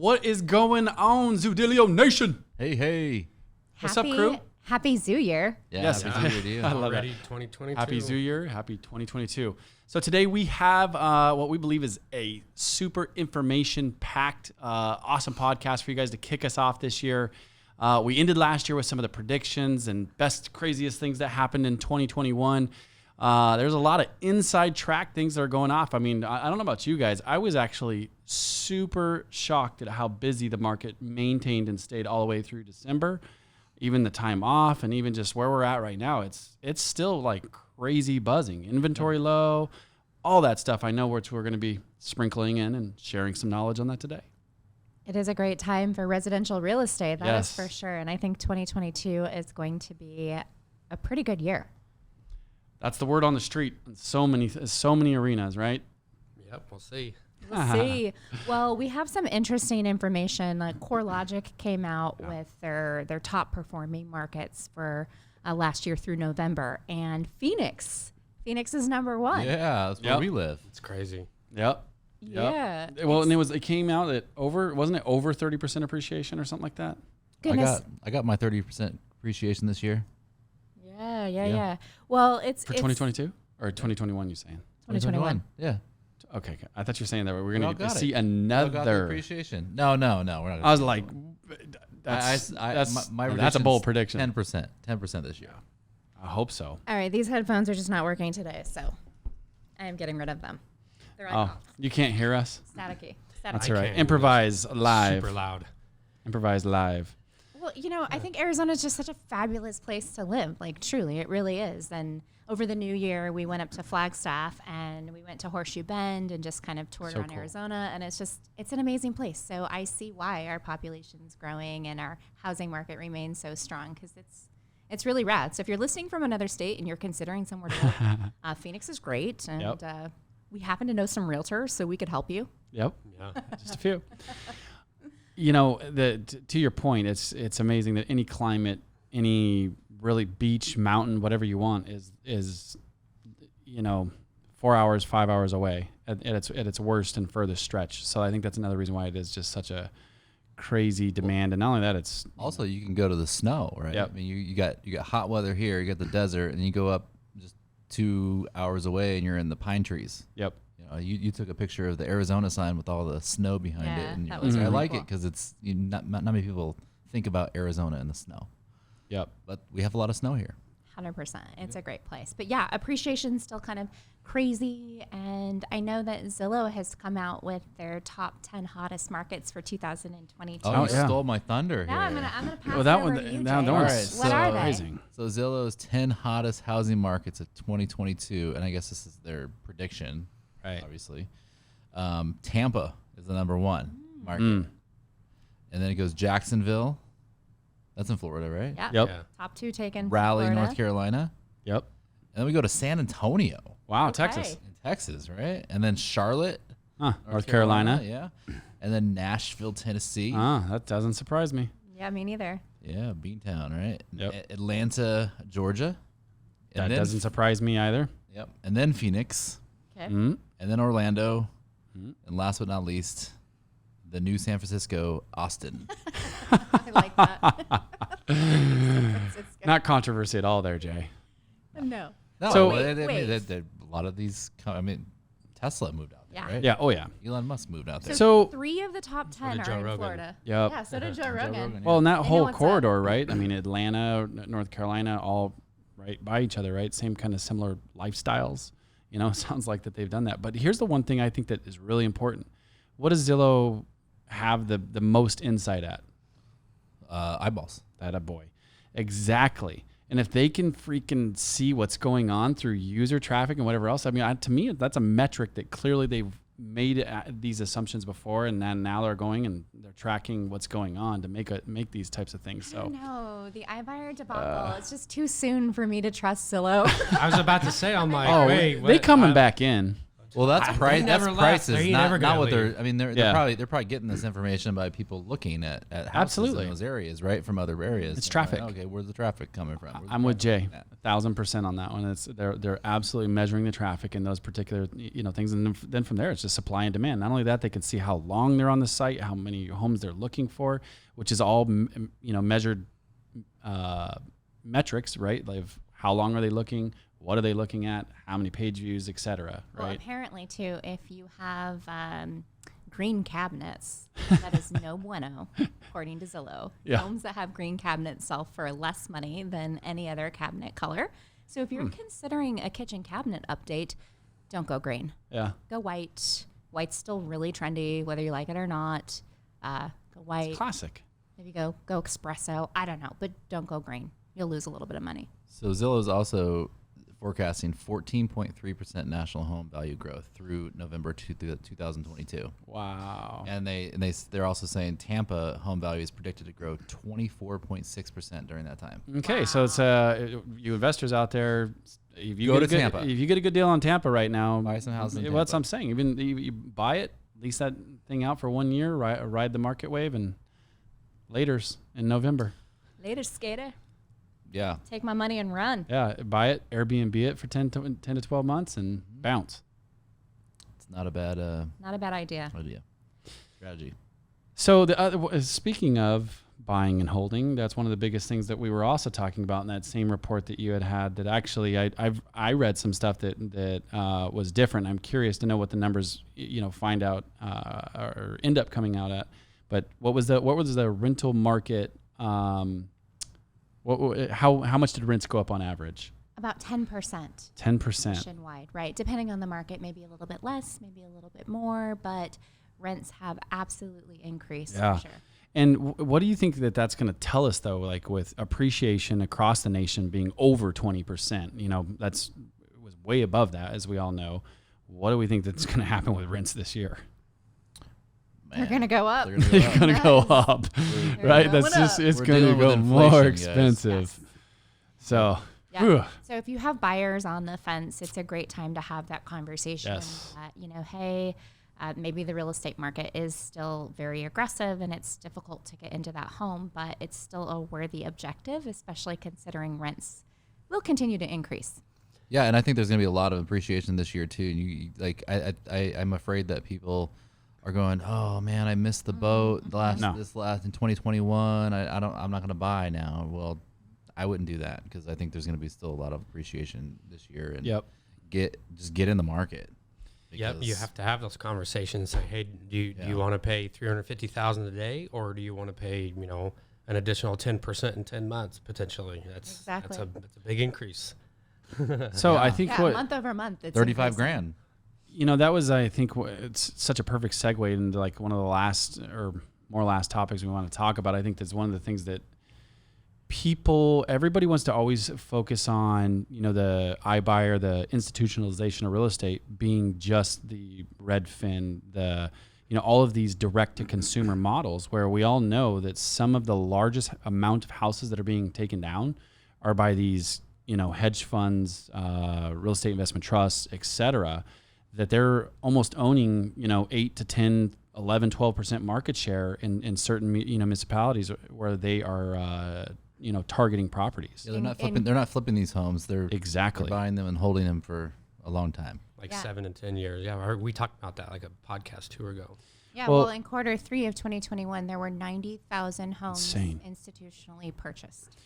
What is going on, Zoodealio Nation? Hey. What's up, crew? Happy Zoo Year. Yeah, Yes, happy New Year to you. I love Already that. 2022. Happy Zoo Year. Happy 2022. So today we have what we believe is a super information-packed, awesome podcast for you guys to kick us off this year. We ended last year with some of the predictions and best, craziest things that happened in 2021. There's a lot of inside track things that are going off. I mean, I don't know about you guys. I was actually super shocked at how busy the market maintained and stayed all the way through December. Even the time off and even just where we're at right now, it's still like crazy buzzing. Inventory low, all that stuff. I know which we're going to be sprinkling in and sharing some knowledge on that today. It is a great time for residential real estate. That is Yes. for sure. And I think 2022 is going to be a pretty good year. That's the word on the street in so many arenas, right? Yep, we'll see. We'll see. Well, we have some interesting information. CoreLogic came out with their top performing markets for last year through November, and Phoenix is number one. Yeah, that's where we live. It's crazy. Yep. Yeah. Well, and it came out at wasn't it over 30% appreciation or something like that? Goodness. I got my 30% appreciation this year. Yeah. Well, it's For 2022 or 2021, you saying? 2021. Yeah. Okay. I thought you were saying that we're We going all to got see it. We all got the another. appreciation. No, we're not. Gonna I was see like, that. that's a bold prediction. 10% this year. I hope so. All right, these headphones are just not working today, so I am getting rid of them. They're Oh, you can't hear us? staticky. That's I all right. can't. Improvise live. Super loud. Improvise live. Well, I think Arizona is just such a fabulous place to live. Like, truly, it really is. And over the new year, we went up to Flagstaff and we went to Horseshoe Bend and just kind of toured So around cool. Arizona. And it's an amazing place. So I see why our population's growing and our housing market remains so strong, because it's really rad. So if you're listening from another state and you're considering somewhere to live, Phoenix is great. And we happen to know some realtors, so we could help you. Yep. Yeah. Just a few. To your point, it's amazing that any climate, any really beach, mountain, whatever you want is 4 hours, 5 hours away at its worst and furthest stretch. So I think that's another reason why it is just such a crazy demand. And not only that, it's Also, you can go to the snow, right? Yep. I mean, you got hot weather here, you got the desert, and you go up just 2 hours away and you're in the pine trees. yep. You took a picture of the Arizona sign with all the snow behind Yeah, it, and that you're was like, I really like cool. it because it's not many people think about Arizona and the snow, Yep. but we have a lot of snow here. 100%. It's a great place. But yeah, appreciation's still kind of crazy. And I know that Zillow has come out with their top 10 hottest markets for 2022. Oh, Oh, you yeah. stole my thunder Now I'm here. gonna pass Well, it that over one, to you, that Jay. one's Alright, What are they? amazing. So Zillow's 10 hottest housing markets of 2022, and I guess this is their prediction, Right. obviously. Tampa is the number one market. Mm. And then it goes Jacksonville. That's in Florida, right? Yeah. Yep. Yeah. Top 2 taken. from Raleigh, Florida. North Carolina. Yep. And then we go to San Antonio Wow. Okay. Texas. in Texas, right? And then Charlotte, North Carolina. yeah. And then Nashville, Tennessee. That doesn't surprise me. Yeah, me neither. Yeah, Beantown, right? Yep. Atlanta, Georgia. That And then, doesn't surprise me either. Yep. And then Phoenix. Okay. Mm. And then Orlando. Mm. And last but not least, the new San Francisco, Austin. I like that. San Francisco. Not controversy at all there, Jay. No. No, So- well, Wait. a lot of these, Tesla moved out there, Yeah. right? Yeah. Oh, yeah. Elon Musk moved out there. So- 3 of the top 10 did are Joe in Rogan. Florida. Yep. Yeah, so did Joe Joe Rogan. Rogan, Well, in that They know whole what's up. corridor, right? I mean, Atlanta, North Carolina, all right by each other, right? Same kind of similar lifestyles. Sounds like that they've done that. But here's the one thing I think that is really important. What does Zillow have the most insight at? Eyeballs. That a boy. Exactly. And if they can freaking see what's going on through user traffic and whatever else, I mean, to me, that's a metric that clearly they've made these assumptions before, and then now they're going and they're tracking what's going on to make these types of things. So No, the iBuyer debacle. It's just too soon for me to trust Zillow. I was about to say, I'm like, Oh, wait, they what? coming back in. Well, that's price. That's prices, He not never not gonna what leave. they're. I mean, they're Yeah. probably getting this information by people looking at houses Absolutely. in those areas, right, from other areas. It's And traffic. like, okay, where's the traffic coming from? Where's the I'm with Jay, traffic at? 1,000% on that one. They're absolutely measuring the traffic in those particular things, and then from there it's just supply and demand. Not only that, they can see how long they're on the site, how many homes they're looking for, which is all measured metrics, right? Like how long are they looking? What are they looking at? How many page views, et cetera, right? Well, apparently, too, if you have green cabinets, that is no bueno, according to Zillow. Yeah. Homes that have green cabinets sell for less money than any other cabinet color. So if you're considering a kitchen cabinet update, don't go green. Yeah. Go white. White's still really trendy, whether you like it or not. Go white. It's classic. Maybe go espresso. I don't know, but don't go green. You'll lose a little bit of money. So Zillow's also forecasting 14.3% national home value growth through November 2022. Wow. And they're also saying Tampa home value is predicted to grow 24.6% during that time. Okay, so it's you investors out there. If you Go get to a good, Tampa. If you get a good deal on Tampa right now, Buy some houses in Well, that's Tampa. what I'm saying. Even you buy it, lease that thing out for 1 year, ride the market wave, and later's in November. Later, skater. Yeah. Take my money and run. Yeah, buy it, Airbnb it for 10 to 12 months, and bounce. It's not a bad Not a bad idea. strategy. So speaking of buying and holding, that's one of the biggest things that we were also talking about in that same report that you had. That actually, I read some stuff that was different. I'm curious to know what the numbers find out or end up coming out at. But what was the rental market? How much did rents go up on average? About 10%. 10%. Nationwide, right? Depending on the market, maybe a little bit less, maybe a little bit more, but rents have absolutely increased. Yeah. For sure. And what do you think that's going to tell us, though, like with appreciation across the nation being over 20%? It was way above that, as we all know. What do we think that's going to happen with rents this year? They're going to go up. They're gonna go They're up. going to go up, right? That's just, it's We're going to dealing go with more inflation, guys. expensive. Yes. So, Yeah. whew. So if you have buyers on the fence, it's a great time to have that conversation. Yes. That, hey, maybe the real estate market is still very aggressive and it's difficult to get into that home, but it's still a worthy objective, especially considering rents will continue to increase. Yeah, and I think there's going to be a lot of appreciation this year too. I'm afraid that people are going, oh man, I missed the boat in 2021. I'm not going to buy now. Well, I wouldn't do that because I think there's going to be still a lot of appreciation this year. And get in the market. Yep, you have to have those conversations. Say, hey, do you want to pay $350,000 a day, or do you want to pay an additional 10% in 10 months potentially? That's a big increase. So I think month over month, it's 35 grand. that was, I think, it's such a perfect segue into like one of the last topics we want to talk about. I think that's one of the things that everybody wants to always focus on, the iBuyer, the institutionalization of real estate being just the Redfin, all of these direct to consumer models, where we all know that some of the largest amount of houses that are being taken down are by these, hedge funds, real estate investment trusts, et cetera, that they're almost owning, 8 to 10, 11, 12% market share in certain, municipalities where they are, targeting properties. Yeah, they're not flipping these homes. They're buying them and holding them for a long time. 7 and 10 years. Yeah, we talked about that like a podcast 2 ago. Yeah, well, in quarter 3 of 2021, there were 90,000 homes institutionally purchased.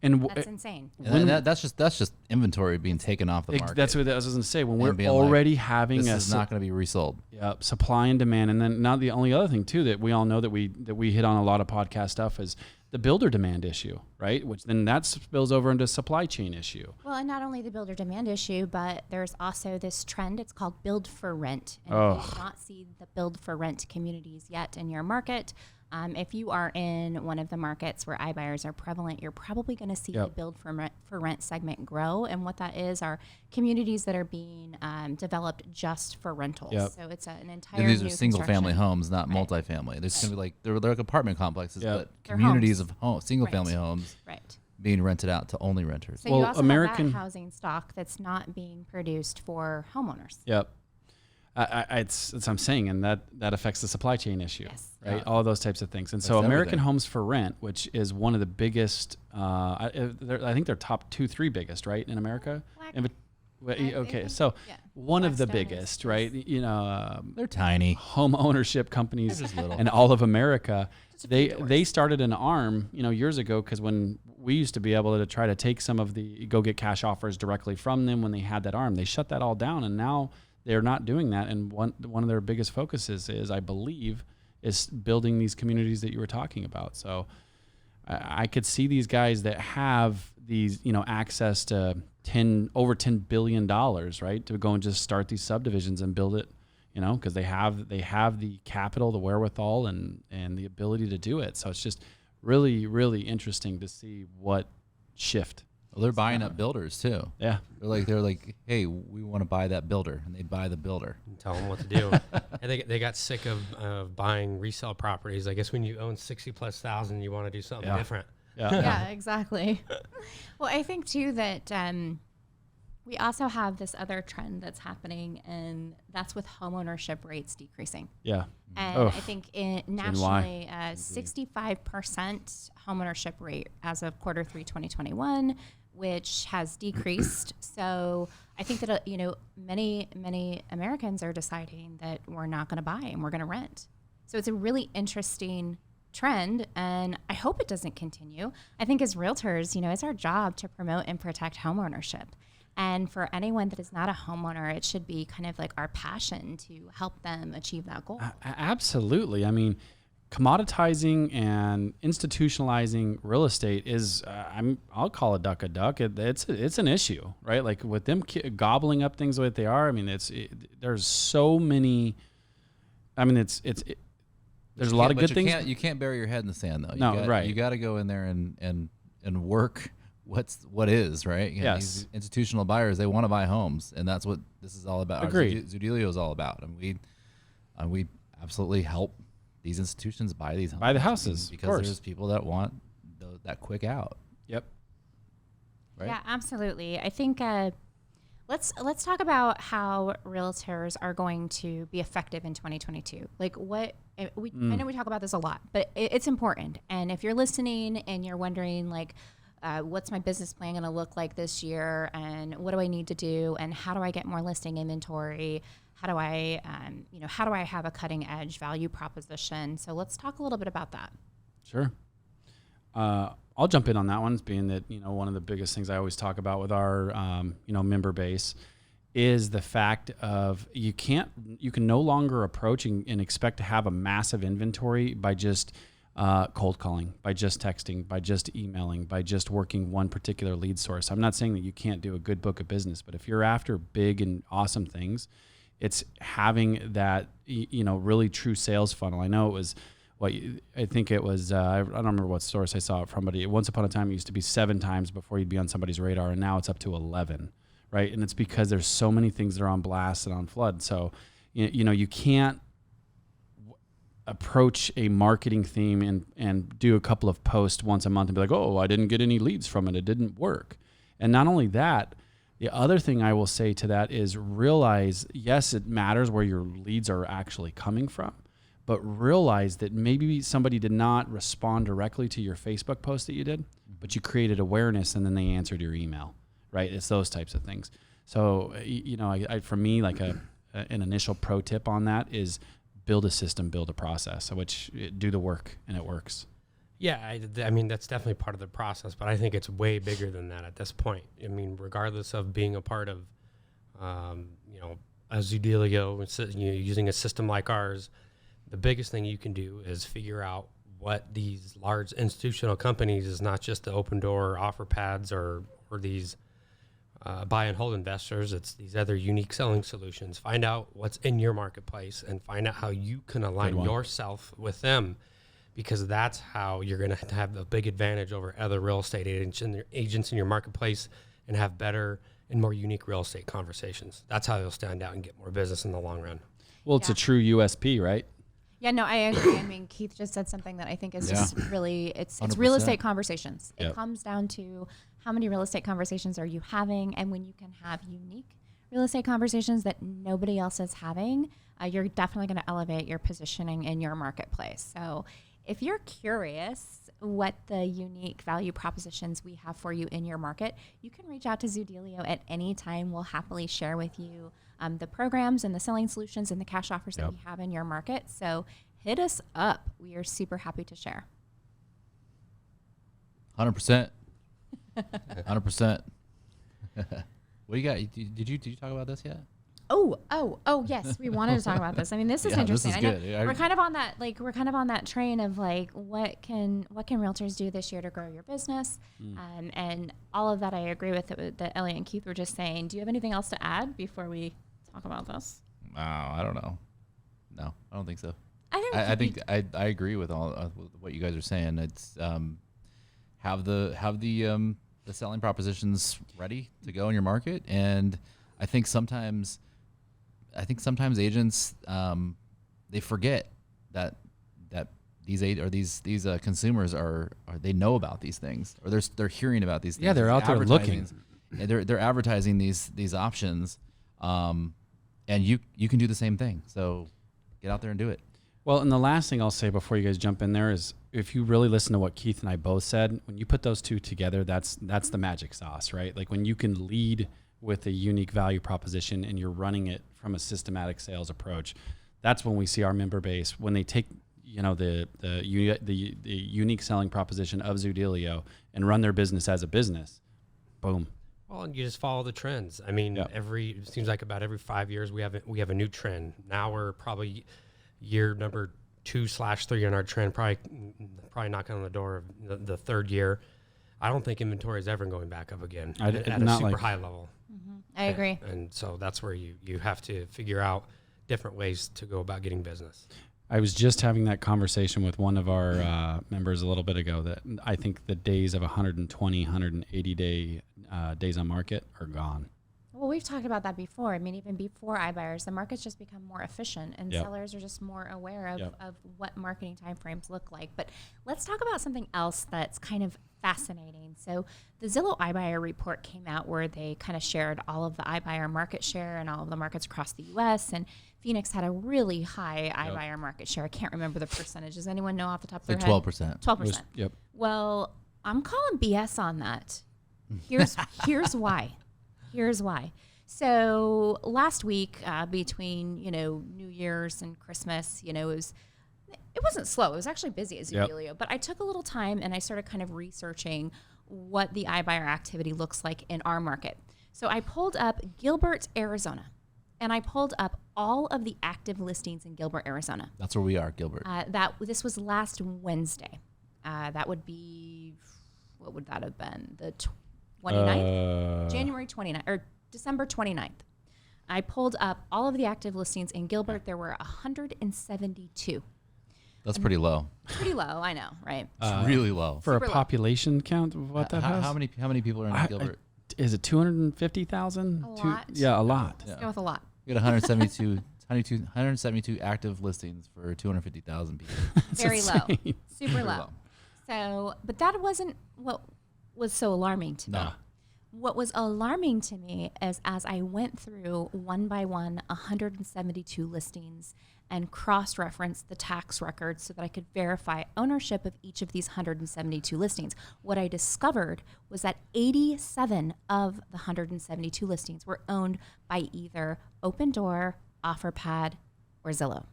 And that's insane. And that's just inventory being taken off the market. That's what I was going to say. When we're already having this is not going to be resold. Yeah, supply and demand, and then not the only other thing too that we all know that we hit on a lot of podcast stuff is the builder demand issue, right? Which then that spills over into supply chain issue. Well, and not only the builder demand issue, but there's also this trend. It's called build for rent. And if you do not see the build for rent communities yet in your market, if you are in one of the markets where iBuyers are prevalent, you're probably going to see the build for rent segment grow. And what that is are communities that are being developed just for rentals. So it's an entire and these are new single family construction. homes, not multifamily. There's going to be like they're like apartment complexes, but They're communities homes. of single family homes being rented out to only renters. So you also have that housing stock that's not being produced for homeowners. Yep. It's I'm saying, and that affects the supply chain issue, right? All those types of things. And so American Homes for Rent, which is one of the biggest, I think they're top 2-3 biggest, right, in America. One of the biggest, right? They're tiny home ownership companies in all of America. They started an arm, years ago, because when we used to be able to try to take some of go get cash offers directly from them when they had that arm, they shut that all down, and now they're not doing that. And one of their biggest focuses is, I believe, is building these communities that you were talking about. So I could see these guys that have these, access to over $10 billion, right, to go and just start these subdivisions and build it, because they have the capital, the wherewithal, and the ability to do it. So it's just really, really interesting to see what shift. Well, they're buying up builders too. Yeah, they're like, hey, we want to buy that builder, and they buy the builder. And tell them what to do. And they got sick of buying resale properties. I guess when you own 60,000+, you want to do something different. Yeah, exactly. Well, I think too that we also have this other trend that's happening, and that's with homeownership rates decreasing. Yeah. And I think nationally, 65% homeownership rate as of Q3 2021, which has decreased. So I think that, many Americans are deciding that we're not going to buy and we're going to rent. So it's a really interesting trend, and I hope it doesn't continue. I think as realtors, it's our job to promote and protect homeownership. And for anyone that is not a homeowner, it should be kind of like our passion to help them achieve that goal. Absolutely. I mean, commoditizing and institutionalizing real estate is, I'll call a duck a duck. It's an issue, right? Like with them gobbling up things the way they are. I mean, there's so many. I mean, there's a lot of good things. You can't bury your head in the sand, though. Right. You got to go in there and work. What is right? Yes. These institutional buyers, they want to buy homes, and that's what this is all about. Agreed. Zoodealio is all about, and we absolutely help these institutions buy these homes, buy the houses, because there's people that want that quick out. Yep. Right? Yeah, absolutely. I think let's talk about how realtors are going to be effective in 2022. Like I know we talk about this a lot, but it's important. And if you're listening and you're wondering, like, what's my business plan going to look like this year, and what do I need to do, and how do I get more listing inventory? How do I have a cutting edge value proposition? So let's talk a little bit about that. Sure. I'll jump in on that one, being that, one of the biggest things I always talk about with our, member base is the fact of you can no longer approach and expect to have a massive inventory by just cold calling, by just texting, by just emailing, by just working one particular lead source. I'm not saying that you can't do a good book of business, but if you're after big and awesome things, it's having that, really true sales funnel. I know it was I don't remember what source I saw it from, but once upon a time it used to be 7 times before you'd be on somebody's radar, and now it's up to 11, right? And it's because there's so many things that are on blast and on flood. So, you can't approach a marketing theme and do a couple of posts once a month and be like, oh, I didn't get any leads from it. It didn't work. And not only that, the other thing I will say to that is realize, yes, it matters where your leads are actually coming from, but realize that maybe somebody did not respond directly to your Facebook post that you did, but you created awareness and then they answered your email, right? It's those types of things. So, for me, like an initial pro tip on that is build a system, build a process, which do the work, and it works. Yeah, I mean, that's definitely part of the process, but I think it's way bigger than that at this point. I mean, regardless of being a part of, a Zoodealio, using a system like ours, the biggest thing you can do is figure out what these large institutional companies is not just the open door offer pads or these buy and hold investors. It's these other unique selling solutions. Find out what's in your marketplace and find out how you can align yourself with them, because that's how you're going to have a big advantage over other real estate agents in your marketplace and have better and more unique real estate conversations. That's how you'll stand out and get more business in the long run. Well, it's a true USP, right? Yeah, no, I agree. I mean, Keith just said something that I think is just really, it's real estate conversations. It comes down to how many real estate conversations are you having, and when you can have unique real estate conversations that nobody else is having, you're definitely going to elevate your positioning in your marketplace. So if you're curious what the unique value propositions we have for you in your market, you can reach out to Zoodealio at any time. We'll happily share with you the programs and the selling solutions and the cash offers that we have in your market. So hit us up. We are super happy to share. 100%. 100%. What do you got? Did you talk about this yet? Oh, yes. We wanted to talk about this. I mean, this is interesting. This is good. We're kind of on that train of like, what can realtors do this year to grow your business? And all of that, I agree with that Elliot and Keith were just saying. Do you have anything else to add before we talk about this? I don't know. No, I don't think so. I think I agree with all with what you guys are saying. It's have the selling propositions ready to go in your market, and I think sometimes agents they forget that these consumers are they know about these things, or they're hearing about these things. Yeah, they're out there looking. They're advertising these options, and you can do the same thing. So get out there and do it. Well, and the last thing I'll say before you guys jump in there is, if you really listen to what Keith and I both said, when you put those two together, that's the magic sauce, right? Like when you can lead with a unique value proposition and you're running it from a systematic sales approach, that's when we see our member base, when they take, the unique selling proposition of Zoodealio and run their business as a business, boom. Well, and you just follow the trends. I mean, it seems like about every 5 years we have a new trend. Now we're probably year number 2/3 on our trend, probably knocking on the door of the third year. I don't think inventory is ever going back up again at a super high level. Mm-hmm. I agree. And so that's where you have to figure out different ways to go about getting business. I was just having that conversation with one of our members a little bit ago, that I think the days of 120, 180 days on market are gone. Well, we've talked about that before. I mean, even before iBuyers, the market's just become more efficient, and sellers are just more aware of what marketing timeframes look like. But let's talk about something else that's kind of fascinating. So the Zillow iBuyer report came out where they kind of shared all of the iBuyer market share and all of the markets across the U.S., and Phoenix had a really high iBuyer market share. I can't remember the percentage. Does anyone know off the top of their head? 12%. 12%. Yep. Well, I'm calling BS on that. Here's why. Here's why. So last week, between New Year's and Christmas, it wasn't slow. It was actually busy at Zoodealio. But I took a little time and I started kind of researching what the iBuyer activity looks like in our market. So I pulled up Gilbert, Arizona, and I pulled up all of the active listings in Gilbert, Arizona. That's where we are, Gilbert. This was last Wednesday. That would be, what would that have been? The 29th? January 29th, or December 29th. I pulled up all of the active listings in Gilbert. There were 172. That's pretty low. Pretty low, I know, right? It's really low. For a population count of what that has? How many people are in Gilbert? Is it 250,000? A lot. Yeah, a lot. Let's go with a lot. We got 172 active listings for 250,000 people. Very low. Super low. So, but that wasn't what was so alarming to me. What was alarming to me is, as I went through one by one 172 listings and cross-referenced the tax records so that I could verify ownership of each of these 172 listings, what I discovered was that 87 of the 172 listings were owned by either Opendoor, OfferPad, or Zillow.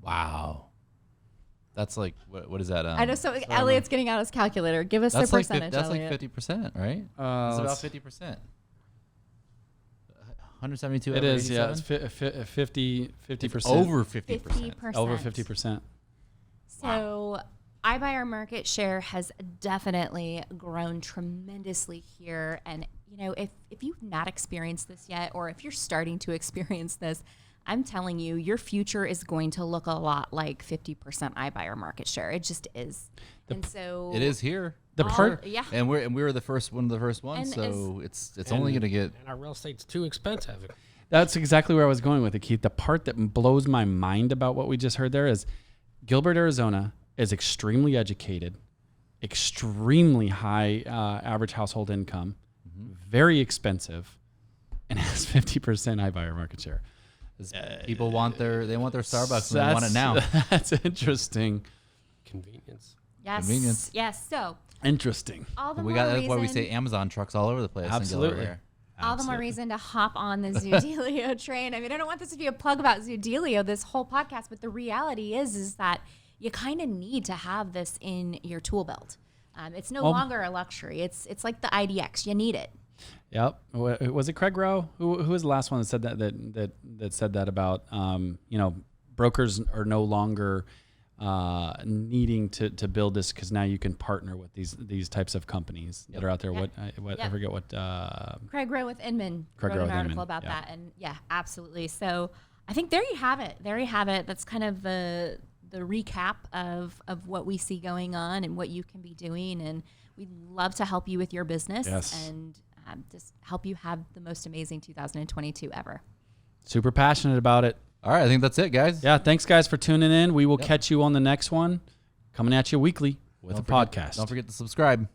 Wow. That's like, what is that? I know. So Elliot's getting out his calculator. Give us the percentage. That's Elliot. like 50%, right? It's about 50%. 172. It is, 87? yeah. It's 50%. It's over 50%. 50%. Over 50%. So iBuyer market share has definitely grown tremendously here. And, if you've not experienced this yet, or if you're starting to experience this, I'm telling you, your future is going to look a lot like 50% iBuyer market share. It just is. And so it is here. And we were one of the first ones. So it's only going to get. And our real estate's too expensive. That's exactly where I was going with it, Keith. The part that blows my mind about what we just heard there is Gilbert, Arizona is extremely educated, extremely high average household income, very expensive, and has 50% iBuyer market share. People want their Starbucks and they want it now. That's interesting. Convenience. Yes. Convenience. Yes. So Interesting. all the We more got that's reason, why we say Amazon trucks all over the place. Absolutely. all the more reason to hop on the Zoodealio train. I mean, I don't want this to be a plug about Zoodealio, this whole podcast, but the reality is that you kind of need to have this in your tool belt. It's no longer a luxury. It's like the IDX. You need it. Yep. Was it Craig Rowe? Who was the last one that said that said that about brokers are no longer needing to build this because now you can partner with these types of companies that are out there. Yep. I forget what Craig Rowe with Inman wrote an article about that, and yeah, absolutely. So I think there you have it. That's kind of the recap of what we see going on and what you can be doing, and we'd love to help you with your business and just help you have the most amazing 2022 ever. Super passionate about it. All right, I think that's it, guys. Yeah, thanks guys for tuning in. We will catch you on the next one, coming at you weekly with a podcast. Don't forget to subscribe.